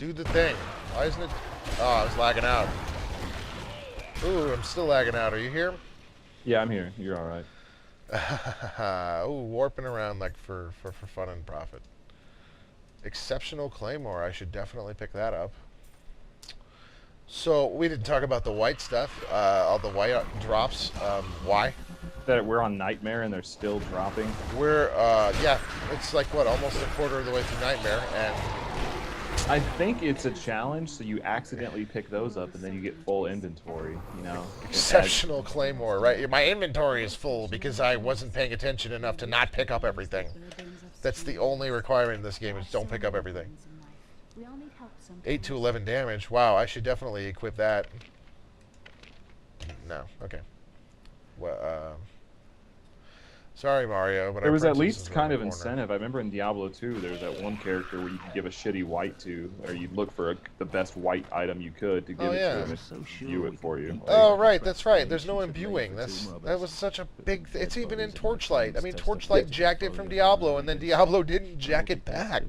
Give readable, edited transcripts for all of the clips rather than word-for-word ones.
Do the thing. Why isn't it? Oh, I was lagging out. Ooh, I'm still lagging out. Are you here? Yeah, I'm here. You're all right. Ooh, warping around like for fun and profit. Exceptional Claymore. I should definitely pick that up. So we didn't talk about the white stuff. All the white drops. Why? That we're on Nightmare and they're still dropping. We're yeah. It's like what, almost a quarter of the way through Nightmare, and I think it's a challenge, so you accidentally pick those up and then you get full inventory. You know. Exceptional Claymore, right? My inventory is full because I wasn't paying attention enough to not pick up everything. That's the only requirement in this game, is don't pick up everything. 8 to 11 damage. Wow, I should definitely equip that. No, okay. Well, sorry, Mario, but There was our at princess least is kind around of the corner. incentive. I remember in Diablo 2, there was that one character where you could give a shitty white to, or you'd look for the best white item you could to give it to him and view it for you. Like, Oh, right, that's right. There's no imbuing. That was such a big... It's even in Torchlight. I mean, Torchlight jacked it from Diablo, and then Diablo didn't jack it back.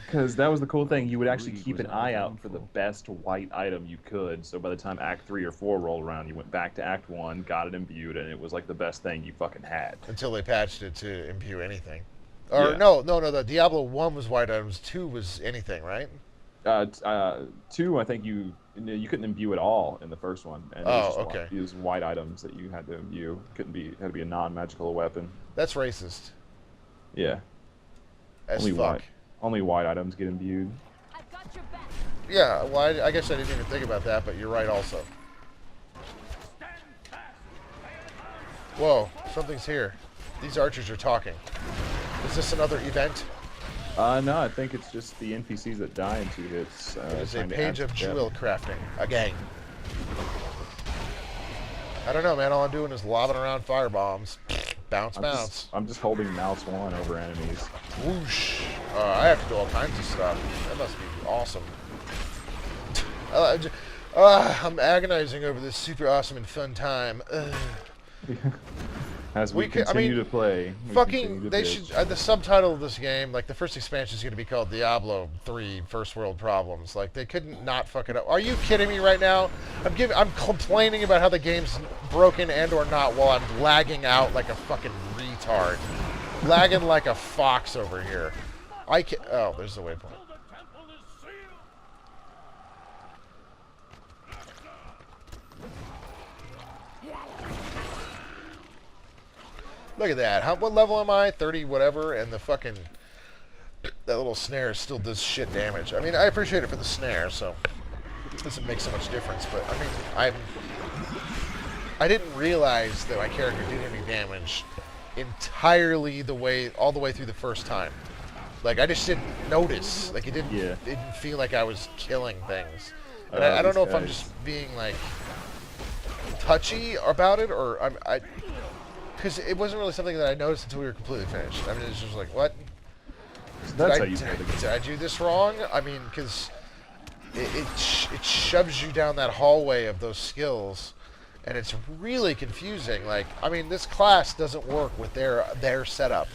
Because that was the cool thing. You would actually keep an eye out for the best white item you could. So by the time Act 3 or 4 rolled around, you went back to Act 1, got it imbued, and it was like the best thing you fucking had. Until they patched it to imbue anything. Or, Yeah. no, the Diablo 1 was white items, 2 was anything, right? 2, I think you couldn't imbue at all in the first one. And Oh, it was just okay. It was white items that you had to imbue. It had to be a non-magical weapon. That's racist. Yeah. As Only fuck. Only white items get imbued. Yeah, well, I guess I didn't even think about that, but you're right also. Whoa, something's here. These archers are talking. Is this another event? No, I think it's just the NPCs that die in 2 hits. It is a trying to page add of depth. jewel crafting. Again. I don't know, man. All I'm doing is lobbing around firebombs. Bounce, bounce. I'm just holding mouse 1 over enemies. Whoosh. I have to do all kinds of stuff. That must be awesome. I'm agonizing over this super awesome and fun time. As we continue to play. They should. The subtitle of this game, like the first expansion, is going to be called Diablo 3: First World Problems. Like they couldn't not fuck it up. Are you kidding me right now? I'm complaining about how the game's broken and/or not while I'm lagging out like a fucking retard, lagging like a fox over here. Oh, there's the waypoint. Look at that. What level am I? 30 whatever, and the fucking... That little snare still does shit damage. I mean, I appreciate it for the snare, so... It doesn't make so much difference, but, I mean, I didn't realize that my character did any damage entirely all the way through the first time. Like, I just didn't notice. Like, it didn't feel like I was killing things. And I don't know if I'm just being, like, touchy about it, or because it wasn't really something that I noticed until we were completely finished. I mean, it's just like, what? That's how you play the game. Did I do this wrong? I mean, because it shoves you down that hallway of those skills, and it's really confusing. Like, I mean, this class doesn't work with their setup.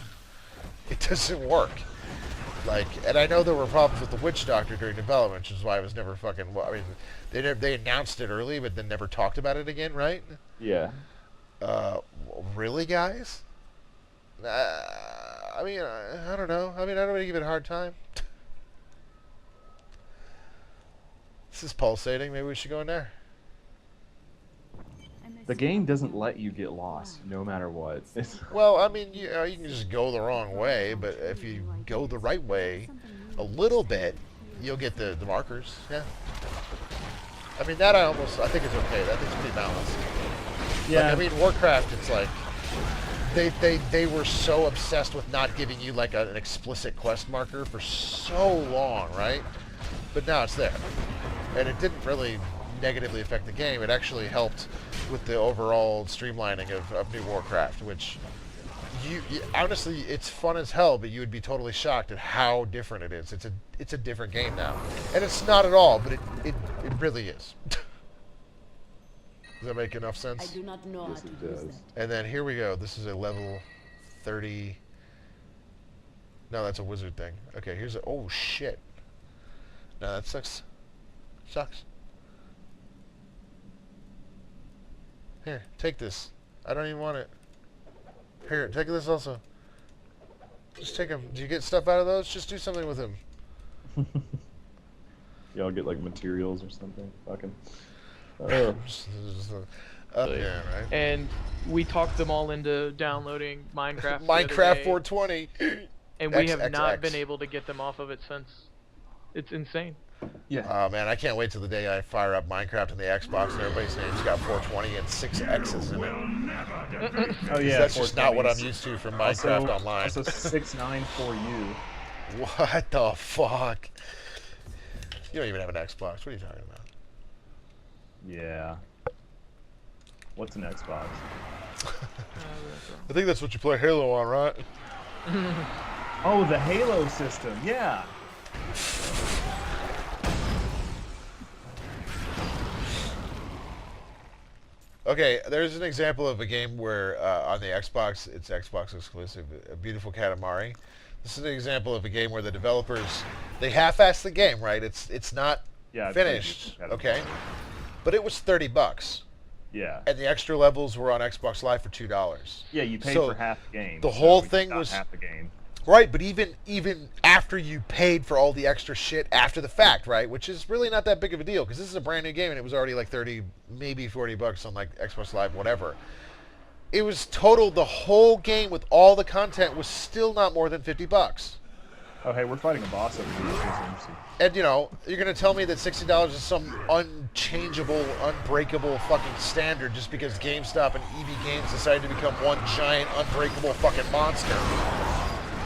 It doesn't work. Like, and I know there were problems with the Witch Doctor during development, which is why I was never fucking... Well, I mean, they announced it early, but then never talked about it again, right? Yeah. Really, guys? I mean, I don't know. I mean, I don't want to give it a hard time. This is pulsating. Maybe we should go in there. The game doesn't let you get lost, no matter what. Well, I mean, you can just go the wrong way, but if you go the right way a little bit, you'll get the markers. Yeah. I mean, that I think is okay. That thing's pretty balanced. Yeah. Like, I mean, Warcraft, it's like they were so obsessed with not giving you like an explicit quest marker for so long, right? But now it's there, and it didn't really negatively affect the game. It actually helped with the overall streamlining of New Warcraft, which honestly, it's fun as hell, but you would be totally shocked at how different it is. It's a different game now, and it's not at all, but it really is. Does that make enough sense? I do not know Yes, how to it use does. that. And then here we go. This is a level 30. No, that's a wizard thing. Okay, here's a... Oh, shit. No, that sucks. Sucks. Here, take this. I don't even want it. Here, take this also. Just take them. Do you get stuff out of those? Just do something with them. Y'all get like materials or something. Fucking. Yeah, right. And we talked them all into downloading Minecraft. Minecraft 420. And we have not been able to get them off of it since. It's insane. Yeah. Oh man, I can't wait till the day I fire up Minecraft on the Xbox and everybody's name's got 420 and 6 X's in it. Oh yeah. That's just not what I'm used to from Minecraft Online. Also 694U. What the fuck? You don't even have an Xbox. What are you talking about? Yeah. What's an Xbox? I think that's what you play Halo on, right? Oh, the Halo system. Yeah. Okay, there's an example of a game where on the Xbox, it's Xbox exclusive, A Beautiful Katamari. This is an example of a game where the developers, they half-assed the game, right? It's not finished, okay? But it was $30. Yeah. And the extra levels were on Xbox Live for $2. Yeah, you paid for half the game. The whole thing was half the game. Right, but even after you paid for all the extra shit after the fact, right? Which is really not that big of a deal because this is a brand new game and it was already like 30, maybe $40 on like Xbox Live, whatever. It was total, the whole game with all the content was still not more than $50. Oh, hey, we're fighting a boss over here. And you know, you're gonna tell me that $60 is some unchangeable, unbreakable fucking standard just because GameStop and EB Games decided to become one giant, unbreakable fucking monster.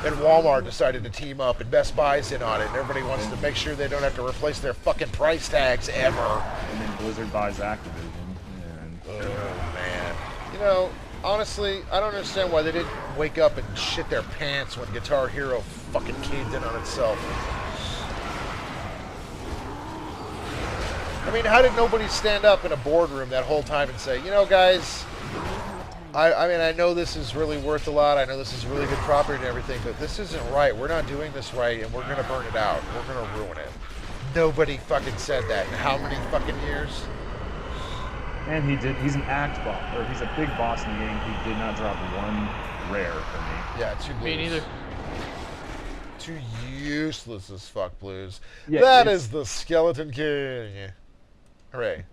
And Walmart decided to team up, and Best Buy's in on it, and everybody wants to make sure they don't have to replace their fucking price tags ever. And then Blizzard buys Activision. And... Oh, man. You know, honestly, I don't understand why they didn't wake up and shit their pants when Guitar Hero fucking caved in on itself. I mean, how did nobody stand up in a boardroom that whole time and say, you know, guys, I mean, I know this is really worth a lot. I know this is really good property and everything, but this isn't right. We're not doing this right, and we're going to burn it out. We're going to ruin it. Nobody fucking said that in how many fucking years? And he did. He's an act boss, or he's a big boss in the game. He did not drop one rare for me. Yeah, 2 blues. Me neither. 2 useless as fuck blues. Yeah, that is the Skeleton King. Hooray.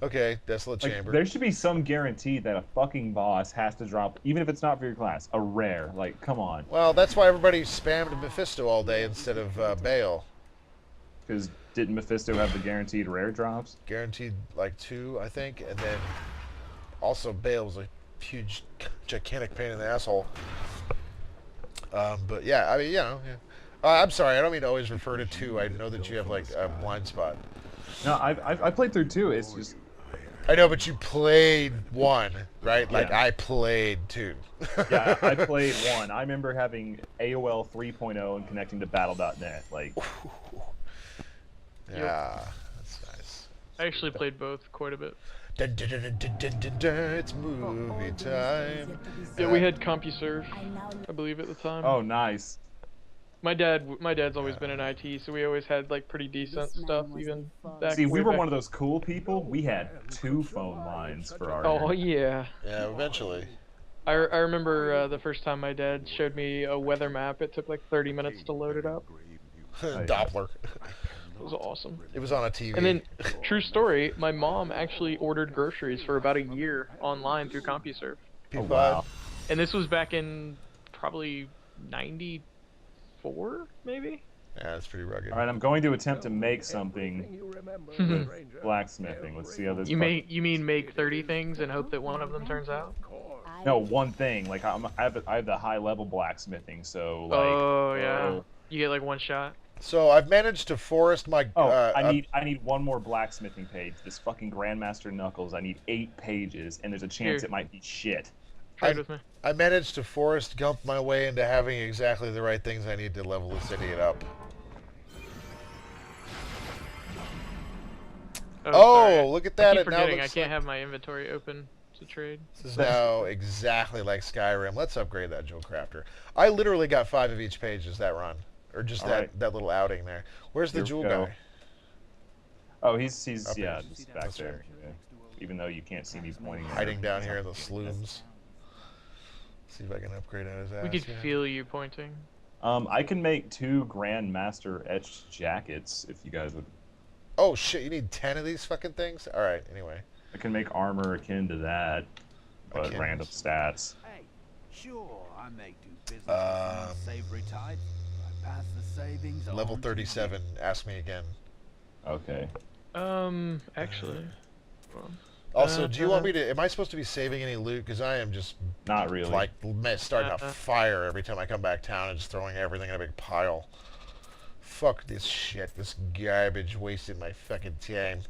Okay, Desolate Chamber. There should be some guarantee that a fucking boss has to drop, even if it's not for your class, a rare. Like, come on. Well, that's why everybody spammed Mephisto all day instead of Bale. Because didn't Mephisto have the guaranteed rare drops? Guaranteed like 2, I think, and then also Bale was a huge, gigantic pain in the asshole. But yeah, I mean, you know. Yeah. I'm sorry, I don't mean to always refer to 2. I know that you have like a blind spot. No, I played through 2. It's just. I know, but you played 1, right? Like, Yeah. I played 2. Yeah, I played 1. I remember having AOL 3.0 and connecting to Battle.net. Like, yeah, that's nice. I actually played both quite a bit. Dun, dun, dun, dun, dun, dun, dun, it's movie time. Yeah, we had CompuServe, I believe, at the time. oh, nice. My dad's always been in IT, so we always had like pretty decent stuff even back. See, we way were back. one of those cool people. We had 2 phone lines for our. Oh yeah. Yeah, eventually. I remember the first time my dad showed me a weather map. It took like 30 minutes to load it up. Doppler. It was awesome. It was on a TV. And then, true story, my mom actually ordered groceries for about a year online through CompuServe. Oh, wow. And this was back in probably 94, maybe? Yeah, that's pretty rugged. All right, I'm going to attempt to make something with blacksmithing. Let's see how this. You mean make 30 things and hope that one of them turns out? No, one thing. Like I have the high level blacksmithing, so like. Oh yeah. You get like one shot. So I've managed to forest my. I need one more blacksmithing page. This fucking Grandmaster Knuckles. I need 8 pages, and there's a chance it might be shit. Trade with me. I managed to Forrest Gump my way into having exactly the right things I need to level this idiot up. Oh, Oh, look at that! I keep It now forgetting I looks can't have my inventory open to trade. This is now exactly like Skyrim. Let's upgrade that Jewel Crafter. I literally got 5 of each page just that run. Or just that little outing there. Where's the Here we Jewel go. guy? Oh, he's Up yeah, here. just back That's there. Yeah. Even though you can't see me pointing. Hiding down here in the slooms. See if I can upgrade out his ass. We could yeah. feel you pointing. I can make 2 Grandmaster etched jackets if you guys would. Oh shit, you need 10 of these fucking things? Alright, anyway. I can make armor akin to that, but Akin? random stats. Hey, sure, I may do business with some unsavory types. I pass the savings Level on to 37, ask me again. Okay. Actually. Well, Also, do you want me to... Am I supposed to be saving any loot? Because I am just, Not really. like, starting a fire every time I come back town and just throwing everything in a big pile. Fuck this shit. This garbage wasted my fucking time.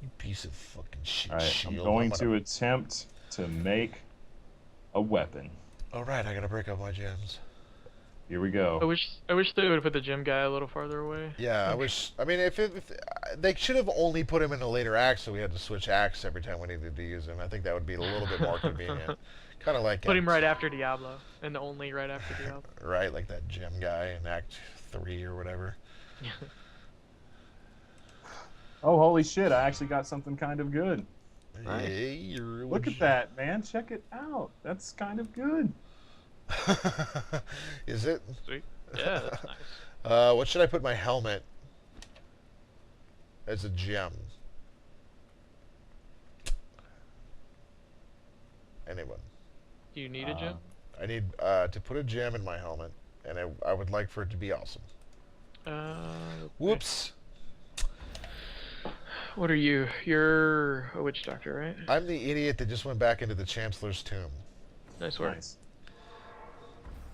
You piece of fucking shit. Alright, shield. I'm going gonna- to attempt to make a weapon. Alright, I gotta break up my gems. Here we go. I wish they would have put the gym guy a little farther away. Yeah, I wish... I mean, if they should have only put him in a later act so we had to switch acts every time we needed to use him. I think that would be a little bit more convenient. Kind of like... Put him right after Diablo, and only right after Diablo. Right, like that gem guy in Act 3 or whatever. Oh, holy shit, I actually got something kind of good. Nice. Yeah, you're Look at that, man. Check it out. That's kind of good. Is it? Sweet. Yeah, that's nice. What should I put my helmet as a gem? Anyone? Do you need a gym? I need to put a gem in my helmet, and I would like for it to be awesome. Okay. Whoops. What are you? You're a witch doctor, right? I'm the idiot that just went back into the Chancellor's tomb. Nice work. Nice.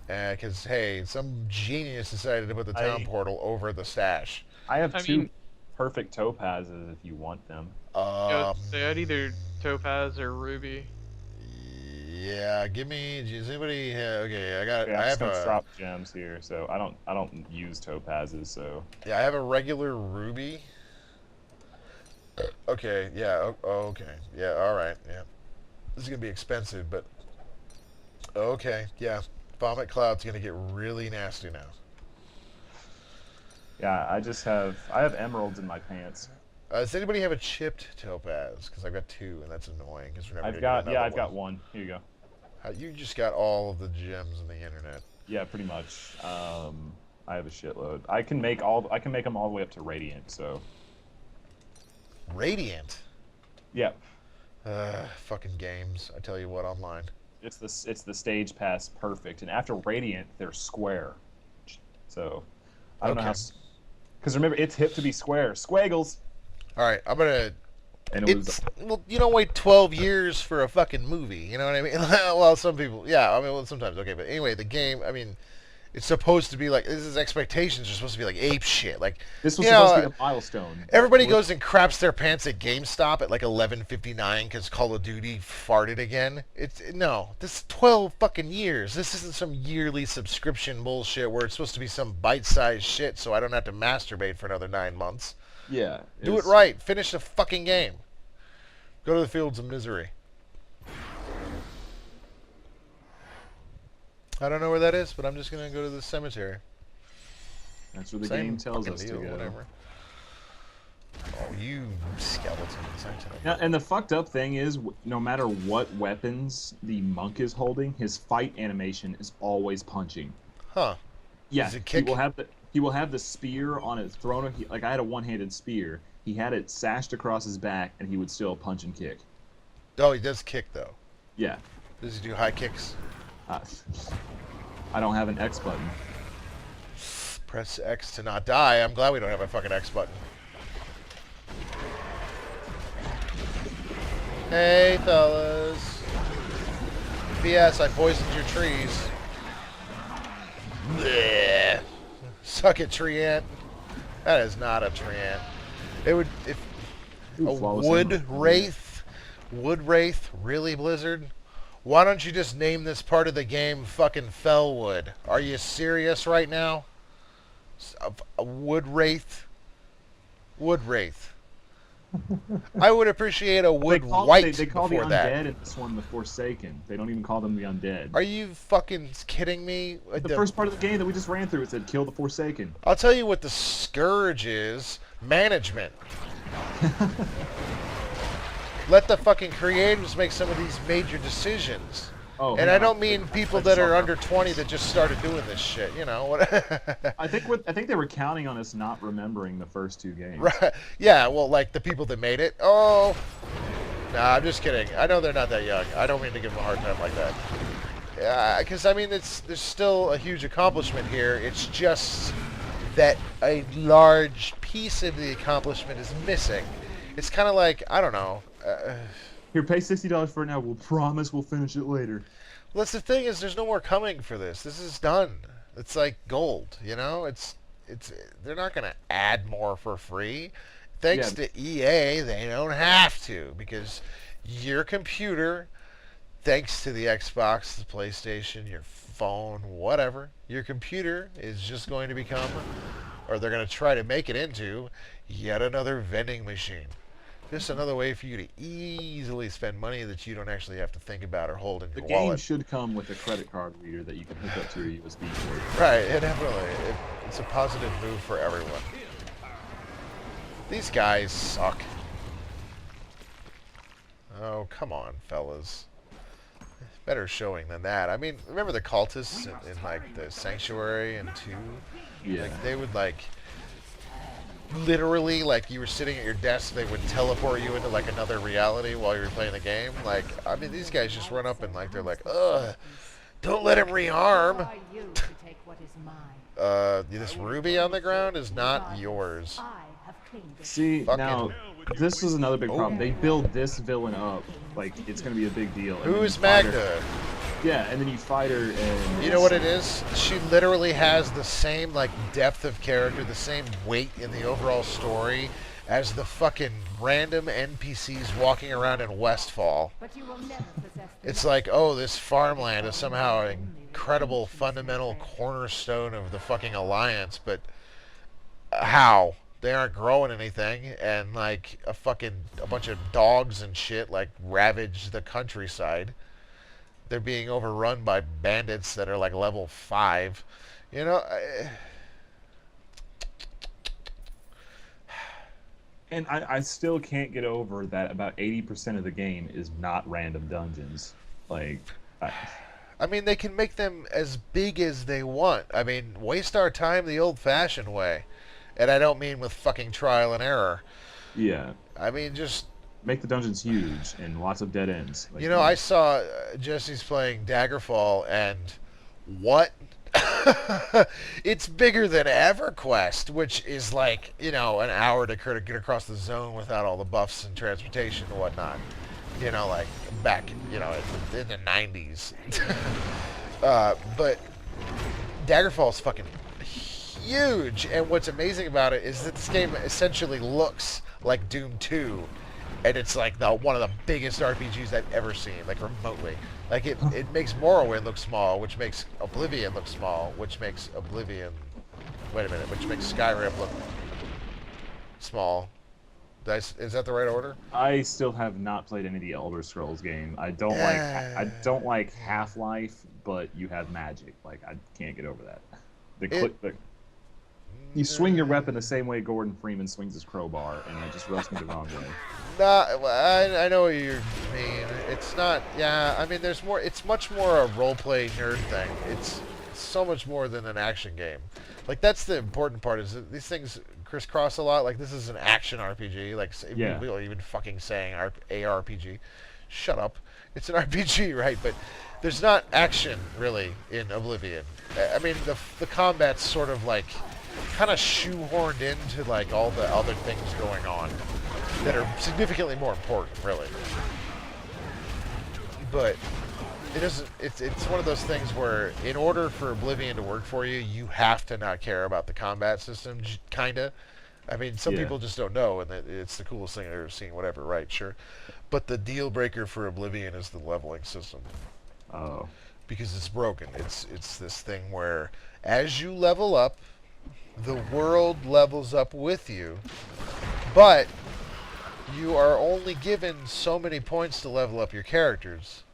Because, hey, some genius decided to put the town portal over the stash. I have I 2 mean- perfect topazes if you want them. So I'd either topaz or ruby. Yeah, give me... Does anybody... okay, I got... Okay, I I'm have just gonna a... drop gems here, so I don't use topazes, so Yeah, I have a regular ruby. Okay, yeah, okay. Yeah, alright, yeah. This is going to be expensive, but... Okay, yeah. Vomit Cloud's going to get really nasty now. yeah, I have emeralds in my pants. Does anybody have a chipped topaz? Because I've got 2, and that's annoying, because we're never I've gonna get got another got one. Here you go. You just got all of the gems on the internet. Yeah, pretty much. I have a shitload. I can make them all the way up to radiant, so Radiant? yeah. Fucking games. I tell you what, online. It's the stage pass perfect, and after radiant they're square. So I don't know how, because remember it's hip to be square. Squiggles. Alright, I'm gonna... And it was Well, you don't wait 12 years for a fucking movie, you know what I mean? Well, some people... Yeah, I mean, well, sometimes, okay, but anyway, the game, I mean... It's supposed to be like... expectations are supposed to be like ape shit. Like, this was you supposed know, to be a milestone. everybody goes and craps their pants at GameStop at like 11:59 because Call of Duty farted again. No, this is 12 fucking years. This isn't some yearly subscription bullshit where it's supposed to be some bite-sized shit so I don't have to masturbate for another 9 months. Yeah. Do it right. Finish the fucking game. Go to the Fields of Misery. I don't know where that is, but I'm just gonna go to the cemetery. That's where the Same game tells fucking us deal, to go. whatever. Oh, you skeletons! I tell you. Now, and the fucked up thing is, no matter what weapons the monk is holding, his fight animation is always punching. Huh? Yeah, Does it kick? he will have the spear on his throne. Like I had a one-handed spear. He had it sashed across his back, and he would still punch and kick. Oh, he does kick though. Yeah. Does he do high kicks? I don't have an X button. Press X to not die. I'm glad we don't have a fucking X button. Hey, fellas. P.S. I poisoned your trees. Blech. Suck it, tree ant. That is not a tree ant. It would... If a wood wraith, really, Blizzard? Why don't you just name this part of the game fucking Fellwood? Are you serious right now? A wood wraith? Wood wraith. I would appreciate a wood white they call the before undead that. in this one the Forsaken. They don't even call them the undead. Are you fucking kidding me? The first part of the game that we just ran through, it said kill the Forsaken. I'll tell you what the scourge is. Management. Let the fucking creators make some of these major decisions. Oh, And I don't mean people that are under 20 that just started doing this shit, you know. I think they were counting on us not remembering the first 2 games. Right. Yeah, well, like the people that made it. Oh. Nah, I'm just kidding. I know they're not that young. I don't mean to give them a hard time like that. Yeah, because, I mean, there's still a huge accomplishment here. It's just that a large piece of the accomplishment is missing. It's kind of like, I don't know. Here, pay $60 for it now. We'll promise we'll finish it later. Well, that's the thing is there's no more coming for this. This is done. It's like gold, you know? It's they're not going to add more for free. Thanks to EA, they don't have to because your computer, thanks to the Xbox, the PlayStation, your phone, whatever, your computer is just going to become, or they're going to try to make it into, yet another vending machine. Just another way for you to easily spend money that you don't actually have to think about or hold in your wallet. The game should come with a credit card reader that you can hook up to your USB port. Right, it definitely. It's a positive move for everyone. These guys suck. Oh, come on, fellas. Better showing than that. I mean, remember the cultists in like, the Sanctuary and 2? Yeah. Like, they would, like... literally, like, you were sitting at your desk, they would teleport you into, like, another reality while you were playing the game. Like, I mean, these guys just run up and, like, they're like, ugh, don't let him rearm. This ruby on the ground is not yours. See, Fucking now, this is another big problem. They build this villain up like it's going to be a big deal. Who is Magda? Yeah, and then you fight her and... You know what it is? She literally has the same, like, depth of character, the same weight in the overall story as the fucking random NPCs walking around in Westfall. It's like, oh, this farmland is somehow an incredible fundamental cornerstone of the fucking Alliance, but how? They aren't growing anything, and, like, a bunch of dogs and shit, like, ravage the countryside. They're being overrun by bandits that are like level 5. You know, And I still can't get over that about 80% of the game is not random dungeons. Like, I mean, they can make them as big as they want. I mean, waste our time the old-fashioned way. And I don't mean with fucking trial and error. yeah. I mean, just... Make the dungeons huge and lots of dead ends. Like, you know, I saw Jesse's playing Daggerfall, and what? It's bigger than EverQuest, which is like, you know, an hour to get across the zone without all the buffs and transportation and whatnot. You know, like back, you know, in the 90s. But Daggerfall's fucking huge, and what's amazing about it is that this game essentially looks like Doom 2. And it's like one of the biggest RPGs I've ever seen, like remotely. Like it makes Morrowind look small, which makes Oblivion look small, which makes which makes Skyrim look small. Is that the right order? I still have not played any of the Elder Scrolls game. I don't like Half-Life, but you have magic. Like I can't get over that. You swing your weapon the same way Gordon Freeman swings his crowbar, and it just rubs me the wrong way. Nah, I know what you mean. It's not. Yeah, I mean, there's more. It's much more a roleplay nerd thing. It's so much more than an action game. Like that's the important part. Is that these things crisscross a lot. Like this is an action RPG. Like people are even fucking saying ARPG. Shut up. It's an RPG, right? But there's not action really in Oblivion. I mean, the combat's sort of like kind of shoehorned into like all the other things going on that are significantly more important, really. But it doesn't. It's one of those things where, in order for Oblivion to work for you, you have to not care about the combat system, kinda. I mean, some people just don't know, and it's the coolest thing I've ever seen. Whatever, right? Sure. But the deal breaker for Oblivion is the leveling system. Oh. Because it's broken. It's this thing where, as you level up, the world levels up with you, but you are only given so many points to level up your characters,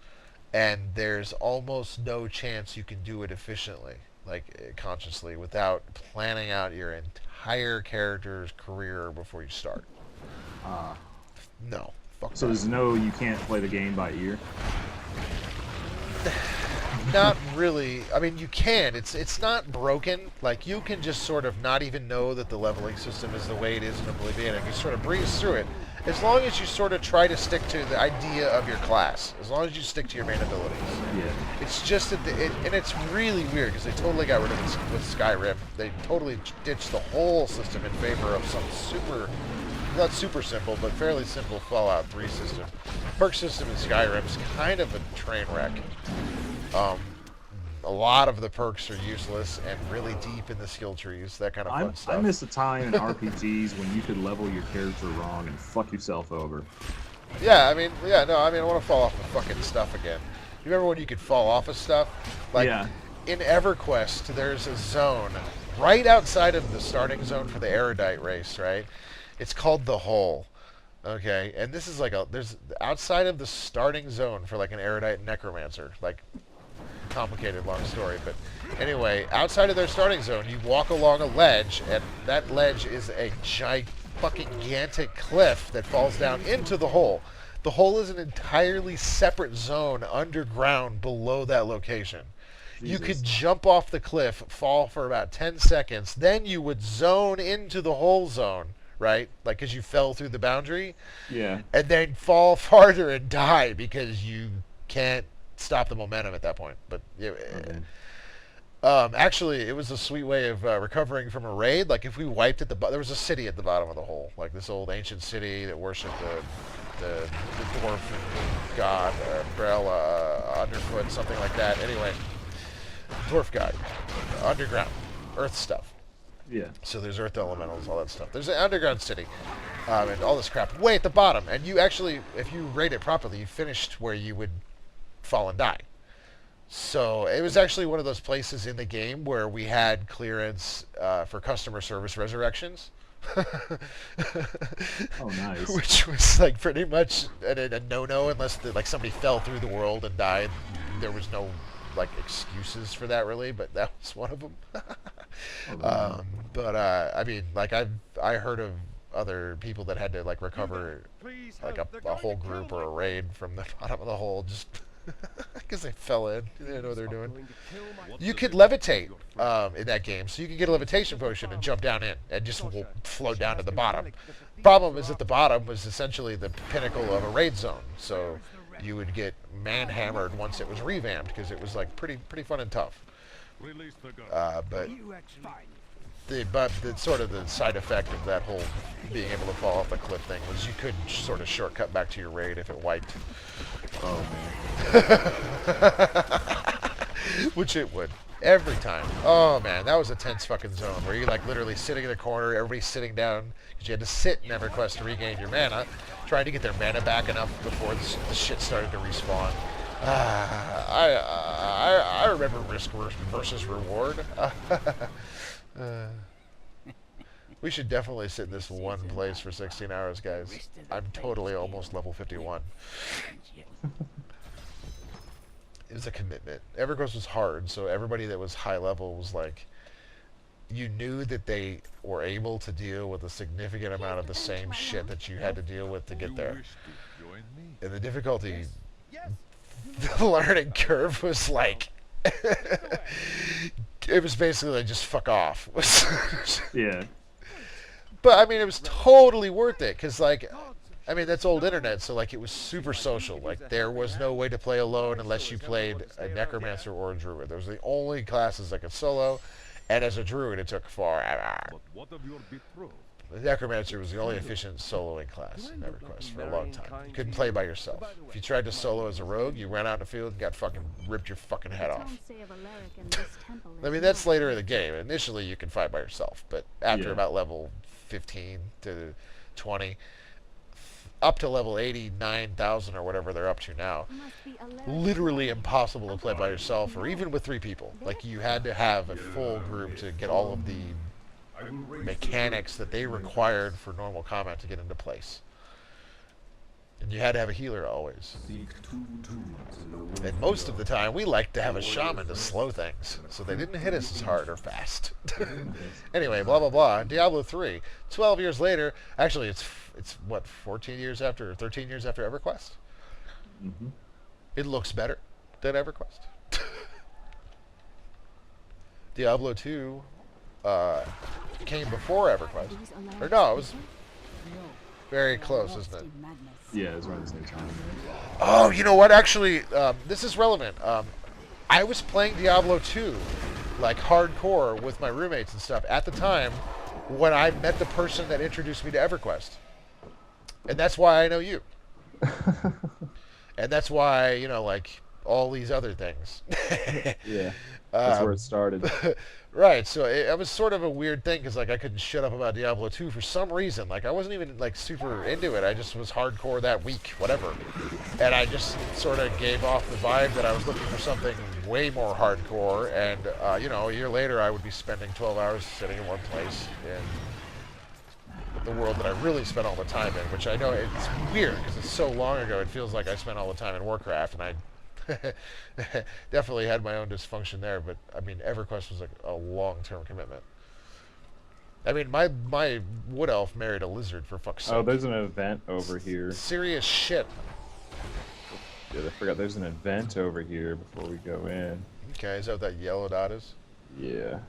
and there's almost no chance you can do it efficiently, like consciously, without planning out your entire character's career before you start. No. Fuck So that. there's no, you can't play the game by ear? Not really. I mean, you can. It's not broken. Like, you can just sort of not even know that the leveling system is the way it is in Oblivion, and you sort of breeze through it. As long as you sort of try to stick to the idea of your class. As long as you stick to your main abilities. Yeah. It's just that, and it's really weird, because they totally got rid of it with Skyrim. They totally ditched the whole system in favor of some super, not super simple, but fairly simple Fallout 3 system. Perk system in Skyrim is kind of a train wreck. A lot of the perks are useless and really deep in the skill trees, that kind of fun stuff. I miss a time in RPGs when you could level your character wrong and fuck yourself over. Yeah, I mean, I want to fall off of fucking stuff again. You remember when you could fall off of stuff? Like, Yeah. in EverQuest, there's a zone right outside of the starting zone for the Erudite race, right? It's called the Hole. Okay, and this is like there's outside of the starting zone for like an Erudite Necromancer, like, complicated long story, but anyway, outside of their starting zone, you walk along a ledge, and that ledge is a gigantic cliff that falls down into the hole. The hole is an entirely separate zone underground below that location. You could jump off the cliff, fall for about 10 seconds, then you would zone into the hole zone, right? Like, because you fell through the boundary. Yeah. And then fall farther and die because you can't stop the momentum at that point. But actually, it was a sweet way of recovering from a raid. Like, if we wiped at the there was a city at the bottom of the hole, like this old ancient city that worshipped the dwarf god, umbrella, underfoot, something like that. Anyway, dwarf god, underground, earth stuff. Yeah. So there's earth elementals, all that stuff. There's an underground city, and all this crap way at the bottom. And you actually, if you raid it properly, you finished where you would fall and die. So it was actually one of those places in the game where we had clearance for customer service resurrections. Oh, nice. Which was like pretty much a no-no unless like somebody fell through the world and died. There was no like excuses for that really, but that was one of them. But I mean, like I heard of other people that had to like recover like a whole group or a raid from the bottom of the hole just because they fell in. They didn't know what they were doing. You could levitate in that game, so you could get a levitation potion and jump down in and just float down to the bottom. Problem is that the bottom was essentially the pinnacle of a raid zone, so you would get manhammered once it was revamped because it was like pretty fun and tough. But the sort of the side effect of that whole being able to fall off the cliff thing was you could sort of shortcut back to your raid if it wiped. Oh, man. Which it would. Every time. Oh, man, that was a tense fucking zone where you're like literally sitting in the corner, everybody's sitting down, because you had to sit in EverQuest to regain your mana, trying to get their mana back enough before the shit started to respawn. I remember risk versus reward. We should definitely sit in this one place for 16 hours, guys. I'm totally almost level 51. It was a commitment. EverQuest was hard, so everybody that was high level was like, you knew that they were able to deal with a significant amount of the same shit that you had to deal with to get there. And the difficulty, the learning curve was like, it was basically like just fuck off. Yeah. But I mean, it was totally worth it because, like, I mean, that's old internet, so like it was super social. Like there was no way to play alone unless you played a necromancer or a druid. Those were the only classes that could solo, and as a druid, it took forever. The necromancer was the only efficient soloing class in EverQuest for a long time. You couldn't play by yourself. If you tried to solo as a rogue, you ran out in the field and got fucking ripped your fucking head off. I mean, that's later in the game. Initially, you can fight by yourself, but after about level 15 to 20, up to level 89,000 or whatever they're up to now, literally impossible to play by yourself or even with 3 people. Like, you had to have a full group to get all of the mechanics that they required for normal combat to get into place. And you had to have a healer always. And most of the time, we liked to have a shaman to slow things, so they didn't hit us as hard or fast. Anyway, blah, blah, blah. Diablo 3. 12 years later, actually, it's what, 14 years after, or 13 years after EverQuest? Mm-hmm. It looks better than EverQuest. Diablo 2 came before EverQuest. Or no, it was very close, isn't it? Yeah, it's around the same time. Oh, you know what? Actually, this is relevant. I was playing Diablo 2, like hardcore, with my roommates and stuff at the time when I met the person that introduced me to EverQuest. And that's why I know you. And that's why, you know, like, all these other things. Yeah, that's where it started. Right, so it was sort of a weird thing, because, like, I couldn't shut up about Diablo 2 for some reason. Like, I wasn't even, like, super into it. I just was hardcore that week, whatever. And I just sort of gave off the vibe that I was looking for something way more hardcore. And, you know, a year later, I would be spending 12 hours sitting in one place in the world that I really spent all the time in, which I know it's weird, because it's so long ago. It feels like I spent all the time in Warcraft, and I definitely had my own dysfunction there, but I mean, EverQuest was like a long-term commitment. I mean, my wood elf married a lizard, for fuck's sake. Oh, there's an event over here. Serious shit. Yeah, I forgot there's an event over here before we go in. Okay, is that what that yellow dot is? Yeah.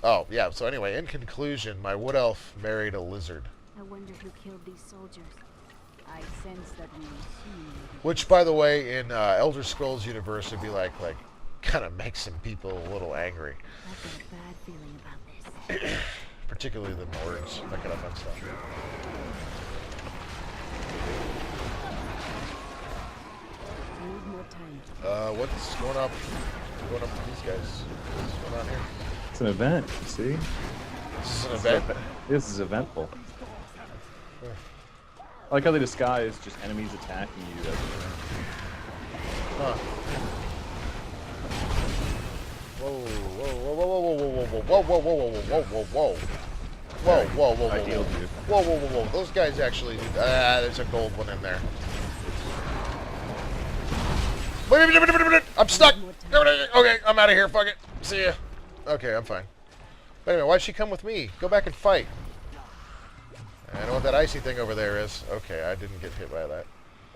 Oh, yeah, so anyway, in conclusion, my wood elf married a lizard. I wonder who killed these soldiers. I sense that we soon. Which, by the way, in Elder Scrolls universe would be like kind of makes some people a little angry. I've got a bad feeling about this. Particularly the Nords, that kind of fun stuff. I need more time. What's going up with these guys? What's going on here? It's an event, you see? This is an event? This is eventful. I like how they disguise just enemies attacking you. Huh. Whoa, whoa, whoa, whoa, whoa, whoa, whoa, whoa, whoa, whoa, whoa, whoa, whoa, whoa. Whoa, whoa, whoa, I whoa, healed you. whoa, whoa, whoa, whoa. Those guys actually, there's a gold one in there. I'm stuck. Okay, I'm out of here. Fuck it. See ya. Okay, I'm fine. Wait a minute, why'd she come with me? Go back and fight. I know what that icy thing over there is. Okay, I didn't get hit by that.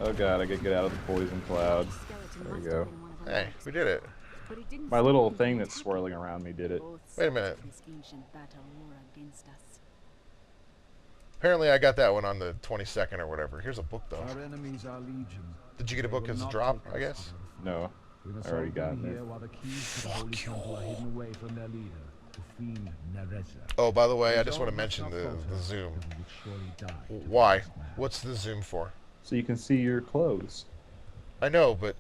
Oh god, I gotta get out of the poison cloud. There we go. Hey, we did it. My little thing that's swirling around me did it. Wait a minute. Apparently I got that one on the 22nd or whatever. Here's a book, though. Our enemies are legion. Did you get a book as a drop, I guess? No, We must I already all got be it. here while the keys to the holy temple are hidden away from their leader, the fiend Nereza. Oh, by the way, I just want to mention the zoom. Why? What's the zoom for? So you can see your clothes I know, but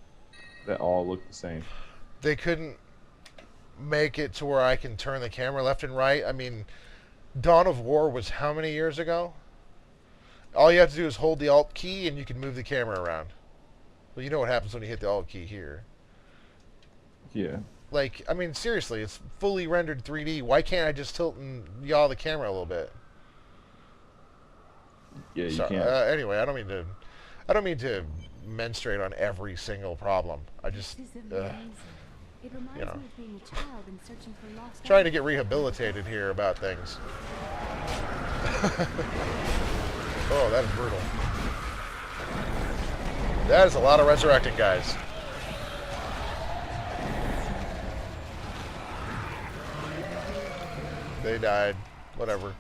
that all look the same. they couldn't make it to where I can turn the camera left and right. I mean, Dawn of War was how many years ago? All you have to do is hold the Alt key and you can move the camera around. Well, you know what happens when you hit the Alt key here. Yeah. Like, I mean, seriously, it's fully rendered 3D. Why can't I just tilt and yaw the camera a little bit? Yeah, you So, can't. anyway, I don't mean to menstruate on every single problem. I just, This is amazing. It reminds you know. me of being a child and searching for lost trying to get rehabilitated here about things. Oh, that is brutal. That is a lot of resurrecting, guys. They died. Whatever.